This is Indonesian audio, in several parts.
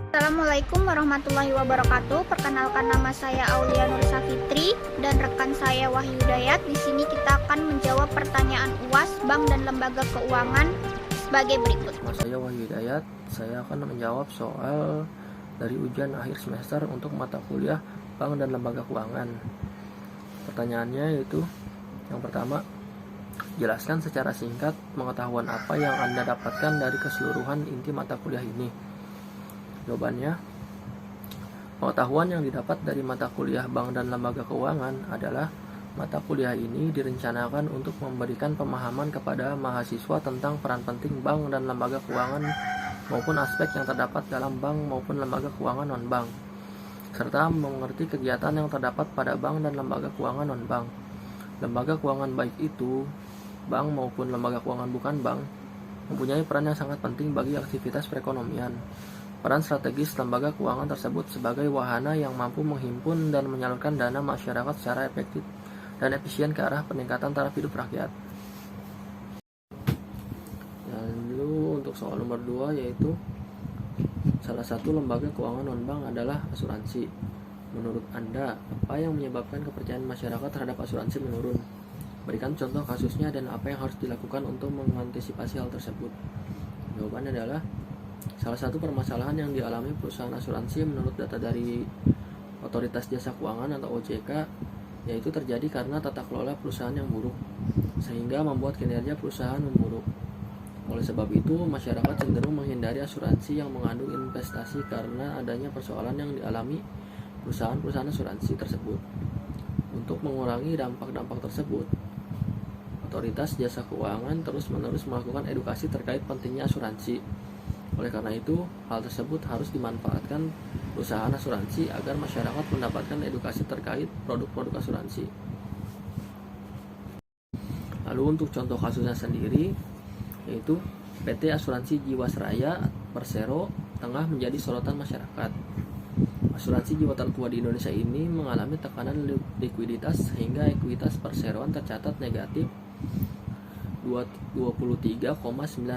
Assalamualaikum warahmatullahi wabarakatuh. Perkenalkan, nama saya Aulia Nurisa Fitri dan rekan saya Wahyu Dayat. Di sini kita akan menjawab pertanyaan UAS Bank dan Lembaga Keuangan sebagai berikut. Nama saya Wahyu Dayat. Saya akan menjawab soal dari ujian akhir semester untuk mata kuliah Bank dan Lembaga Keuangan. Pertanyaannya yaitu yang pertama, jelaskan secara singkat pengetahuan apa yang Anda dapatkan dari keseluruhan inti mata kuliah ini. Jawabannya, pengetahuan yang didapat dari mata kuliah Bank dan Lembaga Keuangan adalah mata kuliah ini direncanakan untuk memberikan pemahaman kepada mahasiswa tentang peran penting bank dan lembaga keuangan maupun aspek yang terdapat dalam bank maupun lembaga keuangan non-bank, serta mengerti kegiatan yang terdapat pada bank dan lembaga keuangan non-bank. Lembaga keuangan baik itu bank maupun lembaga keuangan bukan bank mempunyai peran yang sangat penting bagi aktivitas perekonomian. Peran strategis lembaga keuangan tersebut sebagai wahana yang mampu menghimpun dan menyalurkan dana masyarakat secara efektif dan efisien ke arah peningkatan taraf hidup rakyat. Lalu untuk soal nomor 2, yaitu salah satu lembaga keuangan non-bank adalah asuransi. Menurut Anda, apa yang menyebabkan kepercayaan masyarakat terhadap asuransi menurun? Berikan contoh kasusnya dan apa yang harus dilakukan untuk mengantisipasi hal tersebut. Jawabannya adalah, salah satu permasalahan yang dialami perusahaan asuransi menurut data dari Otoritas Jasa Keuangan atau OJK, yaitu terjadi karena tata kelola perusahaan yang buruk, sehingga membuat kinerja perusahaan memburuk. Oleh sebab itu, masyarakat cenderung menghindari asuransi yang mengandung investasi karena adanya persoalan yang dialami perusahaan-perusahaan asuransi tersebut. Untuk mengurangi dampak-dampak tersebut, Otoritas Jasa Keuangan terus-menerus melakukan edukasi terkait pentingnya asuransi. Oleh karena itu, hal tersebut harus dimanfaatkan perusahaan asuransi agar masyarakat mendapatkan edukasi terkait produk-produk asuransi. Lalu untuk contoh kasusnya sendiri, yaitu PT Asuransi Jiwasraya Persero tengah menjadi sorotan masyarakat. Asuransi jiwa tertua di Indonesia ini mengalami tekanan likuiditas sehingga ekuitas perseroan tercatat negatif 23,92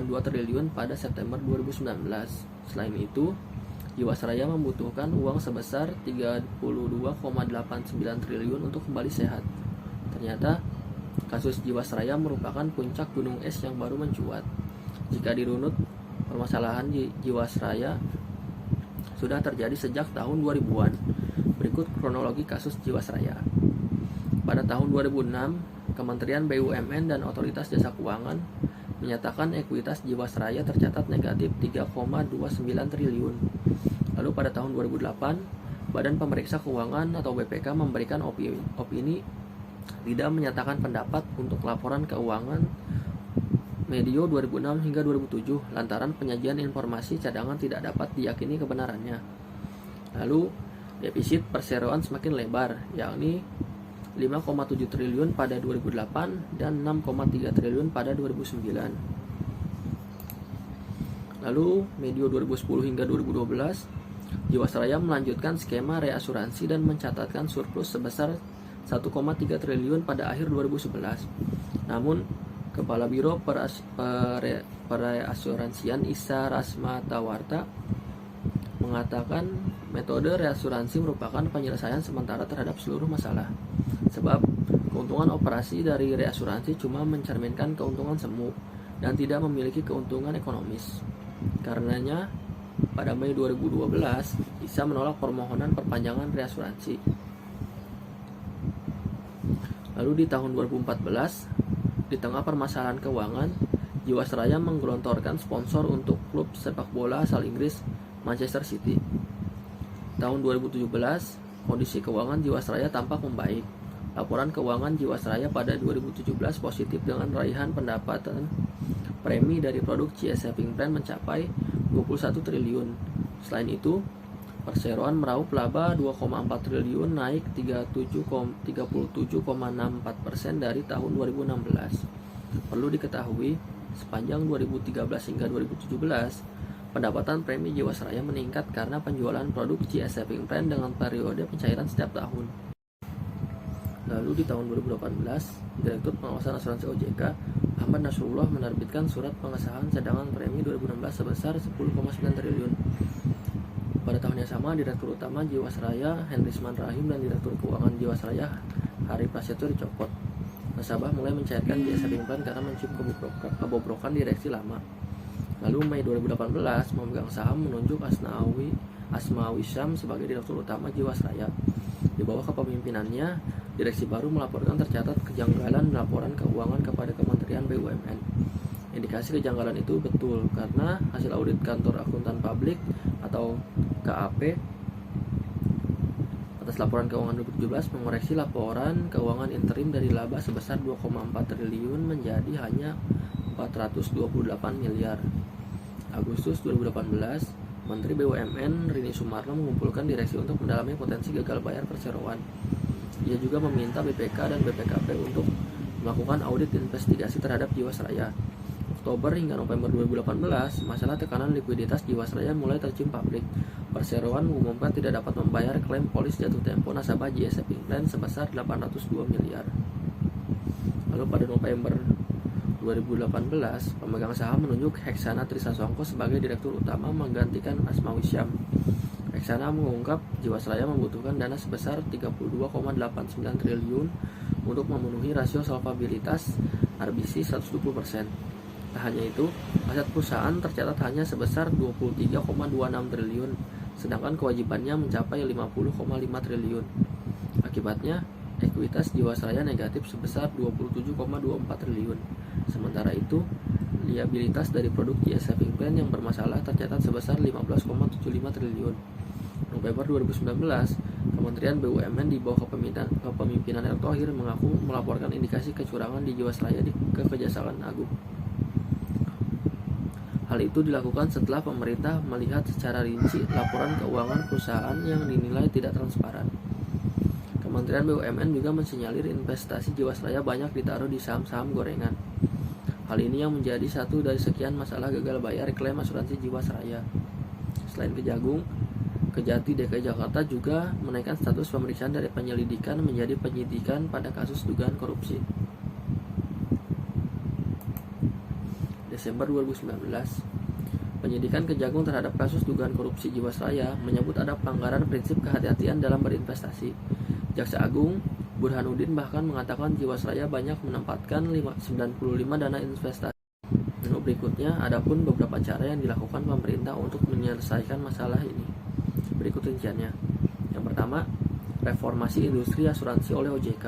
triliun pada September 2019. Selain itu, Jiwasraya membutuhkan uang sebesar 32,89 triliun untuk kembali sehat. Ternyata, kasus Jiwasraya merupakan puncak gunung es yang baru mencuat. Jika dirunut, permasalahan Jiwasraya sudah terjadi sejak tahun 2000-an. Berikut kronologi kasus Jiwasraya. Pada tahun 2006, Kementerian BUMN dan Otoritas Jasa Keuangan menyatakan ekuitas Jiwasraya tercatat negatif 3,29 triliun. Lalu pada tahun 2008, Badan Pemeriksa Keuangan atau BPK memberikan opini tidak menyatakan pendapat untuk laporan keuangan medio 2006 hingga 2007 lantaran penyajian informasi cadangan tidak dapat diyakini kebenarannya. Lalu defisit perseroan semakin lebar, yakni 5,7 triliun pada 2008 dan 6,3 triliun pada 2009. Lalu medio 2010 hingga 2012, Jiwasraya melanjutkan skema reasuransi dan mencatatkan surplus sebesar 1,3 triliun pada akhir 2011. Namun, Kepala Biro Perasuransian Isa Rasmatawarta mengatakan metode reasuransi merupakan penyelesaian sementara terhadap seluruh masalah. Sebab keuntungan operasi dari reasuransi cuma mencerminkan keuntungan semu dan tidak memiliki keuntungan ekonomis. Karenanya, pada Mei 2012, Isa menolak permohonan perpanjangan reasuransi. Lalu di tahun 2014, di tengah permasalahan keuangan, Jiwasraya menggelontorkan sponsor untuk klub sepak bola asal Inggris Manchester City. Tahun 2017, kondisi keuangan Jiwasraya tampak membaik. Laporan keuangan Jiwasraya pada 2017 positif dengan raihan pendapatan premi dari produk CS Saving Plan mencapai 21 triliun. Selain itu, perseroan meraup laba 2,4 triliun, naik 37,64% dari tahun 2016. Perlu diketahui, sepanjang 2013 hingga 2017, pendapatan premi Jiwasraya meningkat karena penjualan produk CS Saving Plan dengan periode pencairan setiap tahun. Lalu di tahun 2018, Direktur Pengawasan Asuransi OJK, Ahmad Nasrullah menerbitkan surat pengesahan cadangan premi 2016 sebesar 10,9 triliun. Pada tahun yang sama, Direktur Utama Jiwasraya Henrisman Rahim dan Direktur Keuangan Jiwasraya Hari Prasetyo dicopot. Nasabah mulai mencairkan JS Saving Plan karena mencium kebobrokan direksi lama. Lalu Mei 2018, memegang saham menunjuk Asmawi Syam sebagai Direktur Utama Jiwasraya. Di bawah kepemimpinannya, direksi baru melaporkan tercatat kejanggalan laporan keuangan kepada Kementerian BUMN. Indikasi kejanggalan itu betul karena hasil audit Kantor Akuntan Publik atau KAP atas laporan keuangan 2017 mengoreksi laporan keuangan interim dari laba sebesar 2,4 triliun menjadi hanya 428 miliar. Agustus 2018, Menteri BUMN Rini Sumarno mengumpulkan direksi untuk mendalami potensi gagal bayar perseroan. Ia juga meminta BPK dan BPKP untuk melakukan audit investigasi terhadap Jiwasraya. Oktober hingga November 2018, masalah tekanan likuiditas Jiwasraya mulai tercium publik. Perseroan mengumumkan tidak dapat membayar klaim polis jatuh tempo nasabah JS Saving Plan sebesar 802 miliar. Lalu pada November 2018, pemegang saham menunjuk Heksana Trisasongko sebagai Direktur Utama menggantikan Asmawi Syam. Heksana mengungkap Jiwasraya membutuhkan dana sebesar 32,89 triliun untuk memenuhi rasio solvabilitas RBC 120%. Tak hanya itu, aset perusahaan tercatat hanya sebesar 23,26 triliun, sedangkan kewajibannya mencapai 50,5 triliun. Akibatnya, ekuitas Jiwasraya negatif sebesar 27,24 triliun. Sementara itu, liabilitas dari produk JS Saving Plan yang bermasalah tercatat sebesar 15,75 triliun. November 2019, Kementerian BUMN di bawah kepemimpinan Erick Thohir mengaku melaporkan indikasi kecurangan di Jiwasraya ke Kejaksaan Agung. Hal itu dilakukan setelah pemerintah melihat secara rinci laporan keuangan perusahaan yang dinilai tidak transparan. Kementerian BUMN juga mensinyalir investasi Jiwasraya banyak ditaruh di saham-saham gorengan. Hal ini yang menjadi satu dari sekian masalah gagal bayar klaim asuransi Jiwasraya. Selain Kejagung, Kejati DKI Jakarta juga menaikkan status pemeriksaan dari penyelidikan menjadi penyidikan pada kasus dugaan korupsi. Desember 2019, penyidikan Kejagung terhadap kasus dugaan korupsi Jiwasraya menyebut ada pelanggaran prinsip kehati-hatian dalam berinvestasi. Jaksa Agung Burhanuddin bahkan mengatakan Jiwasraya banyak menempatkan 95 dana investasi. Berikutnya, adapun beberapa cara yang dilakukan pemerintah untuk menyelesaikan masalah ini. Berikut rinciannya. Yang pertama, reformasi industri asuransi oleh OJK.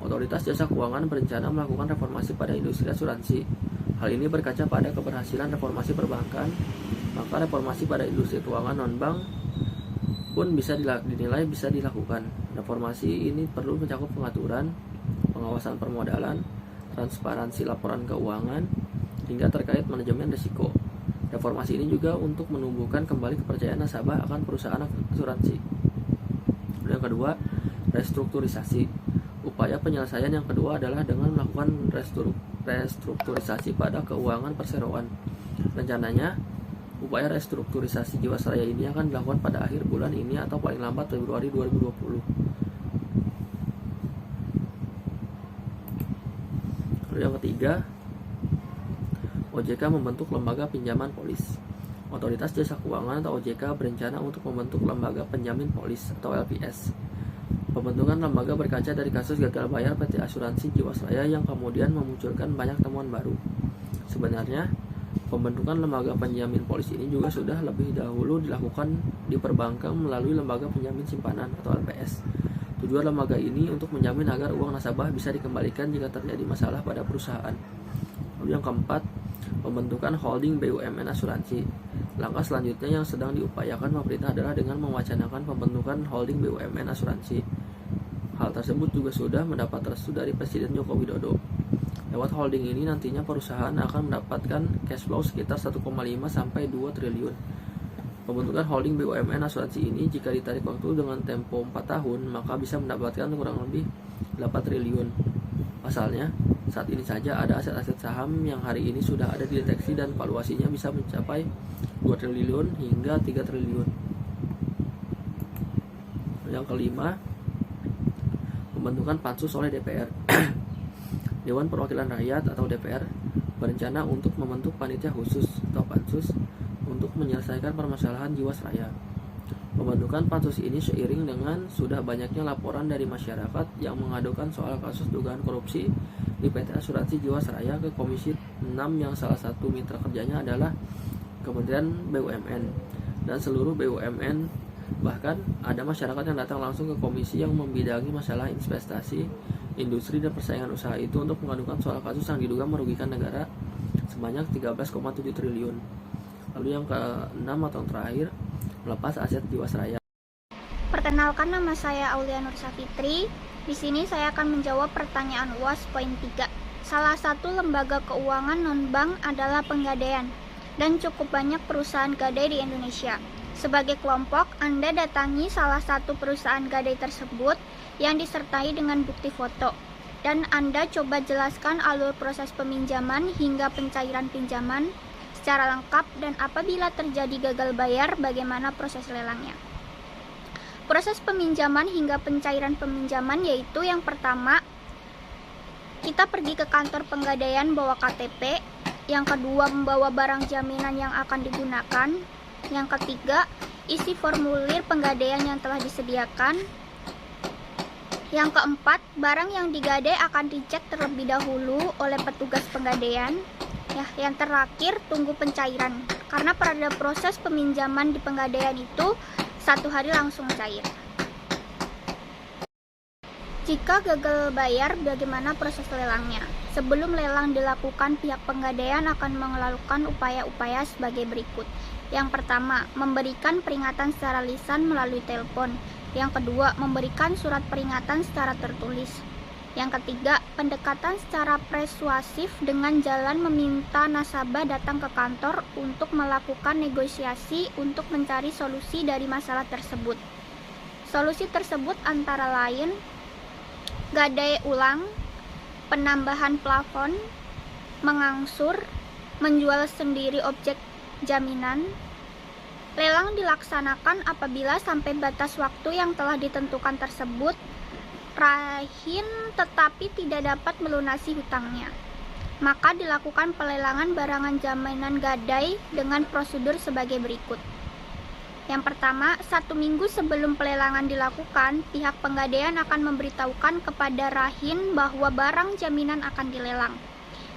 Otoritas Jasa Keuangan berencana melakukan reformasi pada industri asuransi. Hal ini berkaca pada keberhasilan reformasi perbankan, maka reformasi pada industri keuangan non-bank pun dinilai bisa dilakukan. Reformasi ini perlu mencakup pengaturan, pengawasan permodalan, transparansi laporan keuangan, hingga terkait manajemen risiko. Reformasi ini juga untuk menumbuhkan kembali kepercayaan nasabah akan perusahaan asuransi. Yang kedua, restrukturisasi. Upaya penyelesaian yang kedua adalah dengan melakukan restrukturisasi pada keuangan perseroan. Rencananya, upaya restrukturisasi Jiwasraya ini akan dilakukan pada akhir bulan ini atau paling lambat Februari 2020. Lalu yang ketiga, OJK membentuk lembaga pinjaman polis. Otoritas Jasa Keuangan atau OJK berencana untuk membentuk lembaga penjamin polis atau LPS. Pembentukan lembaga berkaca dari kasus gagal bayar PT Asuransi Jiwasraya yang kemudian memunculkan banyak temuan baru. Sebenarnya, pembentukan lembaga penjamin polis ini juga sudah lebih dahulu dilakukan di perbankan melalui lembaga penjamin simpanan atau LPS. Tujuan lembaga ini untuk menjamin agar uang nasabah bisa dikembalikan jika terjadi masalah pada perusahaan. Lalu yang keempat, pembentukan holding BUMN asuransi. Langkah selanjutnya yang sedang diupayakan pemerintah adalah dengan mewacanakan pembentukan holding BUMN asuransi. Hal tersebut juga sudah mendapat restu dari Presiden Joko Widodo. Lewat holding ini nantinya perusahaan akan mendapatkan cash flow sekitar 1,5 sampai 2 triliun. Pembentukan holding BUMN asuransi ini jika ditarik waktu dengan tempo 4 tahun maka bisa mendapatkan kurang lebih 8 triliun. Pasalnya, saat ini saja ada aset-aset saham yang hari ini sudah ada dideteksi dan valuasinya bisa mencapai 2 triliun hingga 3 triliun. Yang kelima, pembentukan pansus oleh DPR. Dewan Perwakilan Rakyat atau DPR berencana untuk membentuk panitia khusus atau pansus untuk menyelesaikan permasalahan Jiwasraya. Pembentukan pansus ini seiring dengan sudah banyaknya laporan dari masyarakat yang mengadukan soal kasus dugaan korupsi di PT Asuransi Jiwasraya ke Komisi 6 yang salah satu mitra kerjanya adalah Kementerian BUMN dan seluruh BUMN. Bahkan ada masyarakat yang datang langsung ke komisi yang membidangi masalah investasi, industri, dan persaingan usaha itu untuk mengadukan soal kasus yang diduga merugikan negara sebanyak 13,7 triliun. Lalu yang ke-6 atau yang terakhir, melepas aset Jiwasraya. Perkenalkan, nama saya Aulia Nursa Fitri. Di sini saya akan menjawab pertanyaan UAS poin 3. Salah satu lembaga keuangan non-bank adalah Pegadaian, dan cukup banyak perusahaan gadai di Indonesia. Sebagai kelompok, Anda datangi salah satu perusahaan gadai tersebut yang disertai dengan bukti foto, dan Anda coba jelaskan alur proses peminjaman hingga pencairan pinjaman secara lengkap, dan apabila terjadi gagal bayar, bagaimana proses lelangnya. Proses peminjaman hingga pencairan peminjaman yaitu yang pertama, kita pergi ke kantor Pegadaian bawa KTP. Yang kedua, membawa barang jaminan yang akan digunakan. Yang ketiga, isi formulir Pegadaian yang telah disediakan. Yang keempat, barang yang digadai akan dicek terlebih dahulu oleh petugas Pegadaian. Yang terakhir, tunggu pencairan. Karena pada proses peminjaman di Pegadaian itu 1 hari langsung cair. Jika gagal bayar, bagaimana proses lelangnya? Sebelum lelang dilakukan, pihak Pegadaian akan melakukan upaya-upaya sebagai berikut. Yang pertama, memberikan peringatan secara lisan melalui telepon. Yang kedua, memberikan surat peringatan secara tertulis. Yang ketiga, pendekatan secara persuasif dengan jalan meminta nasabah datang ke kantor untuk melakukan negosiasi untuk mencari solusi dari masalah tersebut. Solusi tersebut antara lain gadai ulang, penambahan plafon, mengangsur, menjual sendiri objek jaminan. Lelang dilaksanakan apabila sampai batas waktu yang telah ditentukan tersebut rahin tetapi tidak dapat melunasi hutangnya. Maka dilakukan pelelangan barangan jaminan gadai dengan prosedur sebagai berikut. Yang pertama, 1 minggu sebelum pelelangan dilakukan, pihak Pegadaian akan memberitahukan kepada rahin bahwa barang jaminan akan dilelang.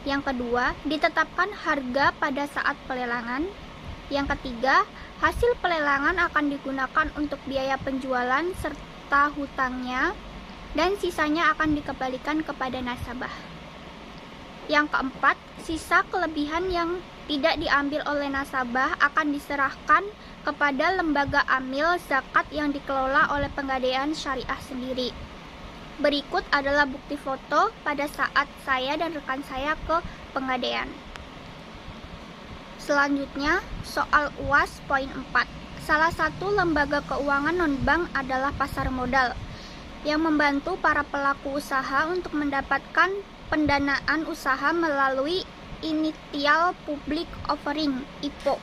Yang kedua, ditetapkan harga pada saat pelelangan. Yang ketiga, hasil pelelangan akan digunakan untuk biaya penjualan serta hutangnya, dan sisanya akan dikembalikan kepada nasabah. Yang keempat, sisa kelebihan yang tidak diambil oleh nasabah akan diserahkan kepada lembaga amil zakat yang dikelola oleh Pegadaian Syariah sendiri. Berikut adalah bukti foto pada saat saya dan rekan saya ke Pegadaian. Selanjutnya, soal UAS poin 4. Salah satu lembaga keuangan non-bank adalah pasar modal yang membantu para pelaku usaha untuk mendapatkan pendanaan usaha melalui Initial Public Offering (IPO).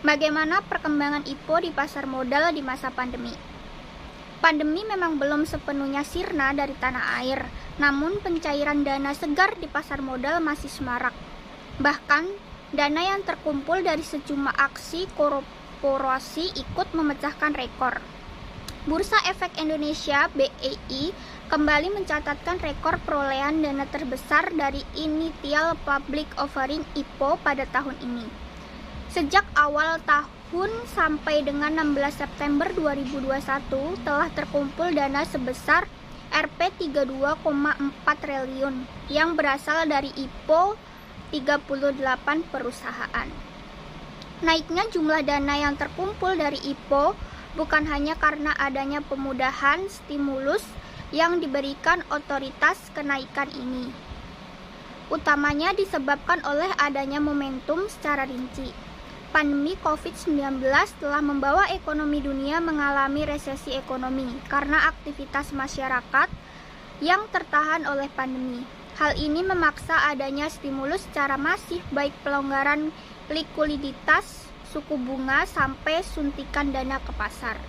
Bagaimana perkembangan IPO di pasar modal di masa pandemi? Pandemi memang belum sepenuhnya sirna dari tanah air, namun pencairan dana segar di pasar modal masih semarak. Bahkan, dana yang terkumpul dari sejumlah aksi korporasi ikut memecahkan rekor. Bursa Efek Indonesia (BEI) kembali mencatatkan rekor perolehan dana terbesar dari Initial Public Offering (IPO) pada tahun ini. Sejak awal tahun sampai dengan 16 September 2021 telah terkumpul dana sebesar Rp 32,4 triliun yang berasal dari IPO 38 perusahaan. Naiknya jumlah dana yang terkumpul dari IPO bukan hanya karena adanya pemudahan stimulus yang diberikan otoritas kenaikan ini. Utamanya disebabkan oleh adanya momentum secara rinci. Pandemi COVID-19 telah membawa ekonomi dunia mengalami resesi ekonomi karena aktivitas masyarakat yang tertahan oleh pandemi. Hal ini memaksa adanya stimulus secara masif, baik pelonggaran likuiditas, suku bunga, sampai suntikan dana ke pasar.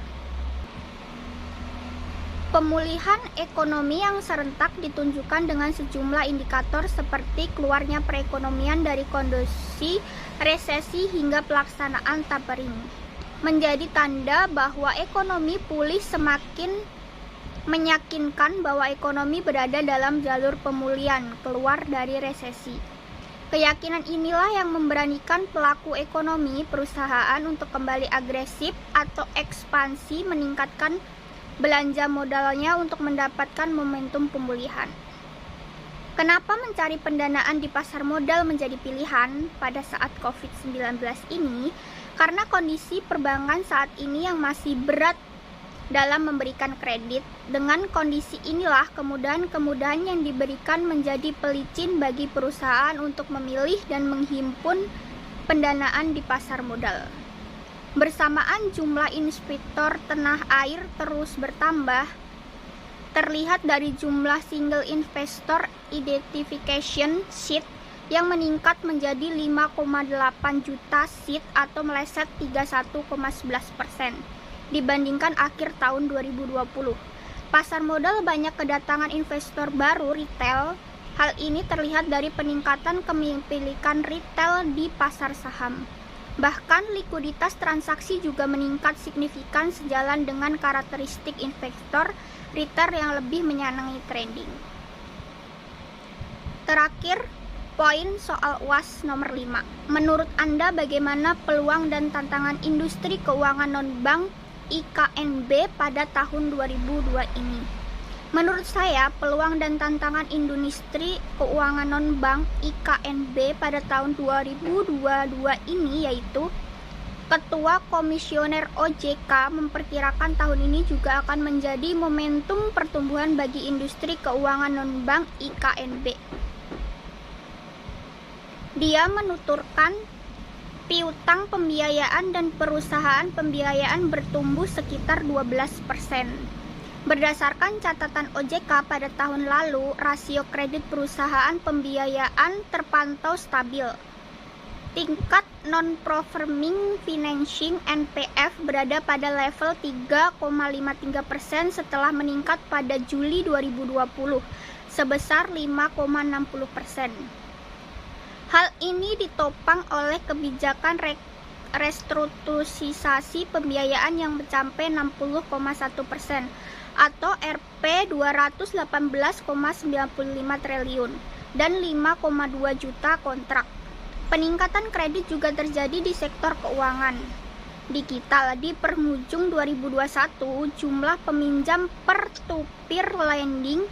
Pemulihan ekonomi yang serentak ditunjukkan dengan sejumlah indikator seperti keluarnya perekonomian dari kondisi resesi hingga pelaksanaan tapering. menjadi tanda bahwa ekonomi pulih semakin meyakinkan bahwa ekonomi berada dalam jalur pemulihan keluar dari resesi. Keyakinan inilah yang memberanikan pelaku ekonomi perusahaan untuk kembali agresif atau ekspansi meningkatkan belanja modalnya untuk mendapatkan momentum pemulihan. Kenapa mencari pendanaan di pasar modal menjadi pilihan pada saat COVID-19 ini? Karena kondisi perbankan saat ini yang masih berat dalam memberikan kredit. Dengan kondisi inilah kemudahan-kemudahan yang diberikan menjadi pelicin bagi perusahaan untuk memilih dan menghimpun pendanaan di pasar modal. Bersamaan jumlah investor tanah air terus bertambah, terlihat dari jumlah single investor identification sheet yang meningkat menjadi 5,8 juta sheet atau meleset 31,11% dibandingkan akhir tahun 2020. Pasar modal banyak kedatangan investor baru retail. Hal ini terlihat dari peningkatan kepemilikan retail di pasar saham. Bahkan likuiditas transaksi juga meningkat signifikan sejalan dengan karakteristik investor retail yang lebih menyenangi trading. Terakhir, poin soal UAS nomor 5. Menurut Anda bagaimana peluang dan tantangan industri keuangan non-bank IKNB pada tahun 2002 ini? Menurut saya, peluang dan tantangan industri keuangan non-bank IKNB pada tahun 2022 ini yaitu Ketua Komisioner OJK memperkirakan tahun ini juga akan menjadi momentum pertumbuhan bagi industri keuangan non-bank IKNB. Dia menuturkan piutang pembiayaan dan perusahaan pembiayaan bertumbuh sekitar 12%. Berdasarkan catatan OJK pada tahun lalu, rasio kredit perusahaan pembiayaan terpantau stabil. Tingkat non-performing financing NPF berada pada level 3,53% setelah meningkat pada Juli 2020 sebesar 5,60%. Hal ini ditopang oleh kebijakan restrukturisasi pembiayaan yang mencapai 60,1% atau Rp 218,95 triliun dan 5,2 juta kontrak. Peningkatan kredit juga terjadi di sektor keuangan digital. Di penghujung 2021, jumlah peminjam peer-to-peer lending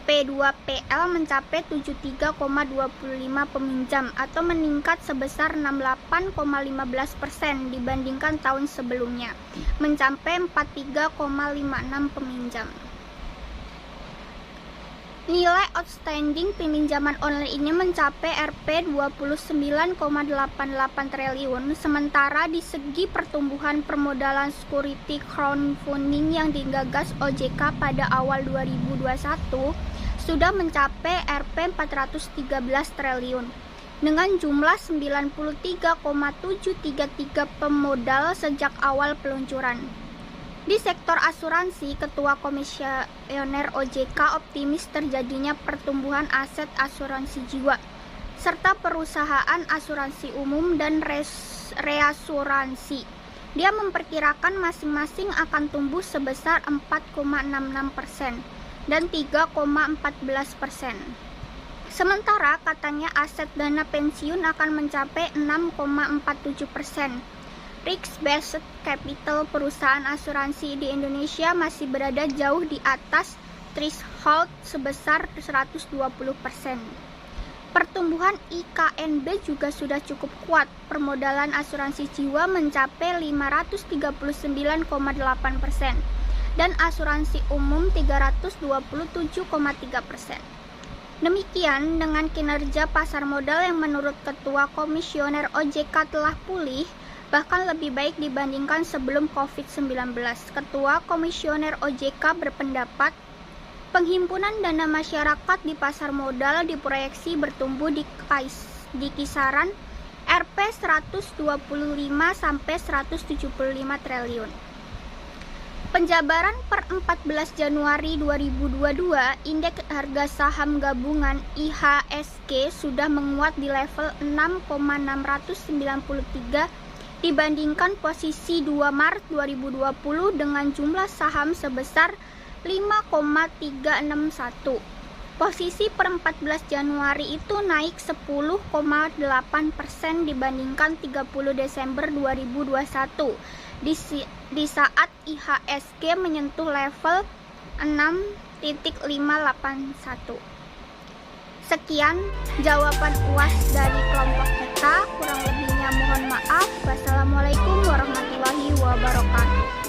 P2PL mencapai 73,25 peminjam atau meningkat sebesar 68,15% dibandingkan tahun sebelumnya, mencapai 43,56 peminjam. Nilai outstanding peminjaman online ini mencapai Rp 29,88 triliun, sementara di segi pertumbuhan permodalan security crowdfunding yang digagas OJK pada awal 2021 sudah mencapai Rp 413 triliun dengan jumlah 93,733 pemodal sejak awal peluncuran. Di sektor asuransi, Ketua Komisioner OJK optimis terjadinya pertumbuhan aset asuransi jiwa serta perusahaan asuransi umum dan reasuransi. Dia memperkirakan masing-masing akan tumbuh sebesar 4,66% dan 3,14%. Sementara katanya aset dana pensiun akan mencapai 6,47%. Risk-based capital perusahaan asuransi di Indonesia masih berada jauh di atas threshold sebesar 120%. Pertumbuhan IKNB juga sudah cukup kuat. Permodalan asuransi jiwa mencapai 539,8% dan asuransi umum 327,3%. Demikian dengan kinerja pasar modal yang menurut Ketua Komisioner OJK telah pulih, bahkan lebih baik dibandingkan sebelum COVID-19. Ketua Komisioner OJK berpendapat penghimpunan dana masyarakat di pasar modal diproyeksi bertumbuh di kisaran Rp 125 sampai 175 triliun. Penjabaran per 14 Januari 2022, indeks harga saham gabungan IHSG sudah menguat di level 6,693 dibandingkan posisi 2 Maret 2020 dengan jumlah saham sebesar 5,361. Posisi per 14 Januari itu naik 10,8% dibandingkan 30 Desember 2021 di saat IHSG menyentuh level 6.581. Sekian jawaban UAS dari kelompok kita, kurang lebihnya mohon maaf. Wassalamualaikum warahmatullahi wabarakatuh.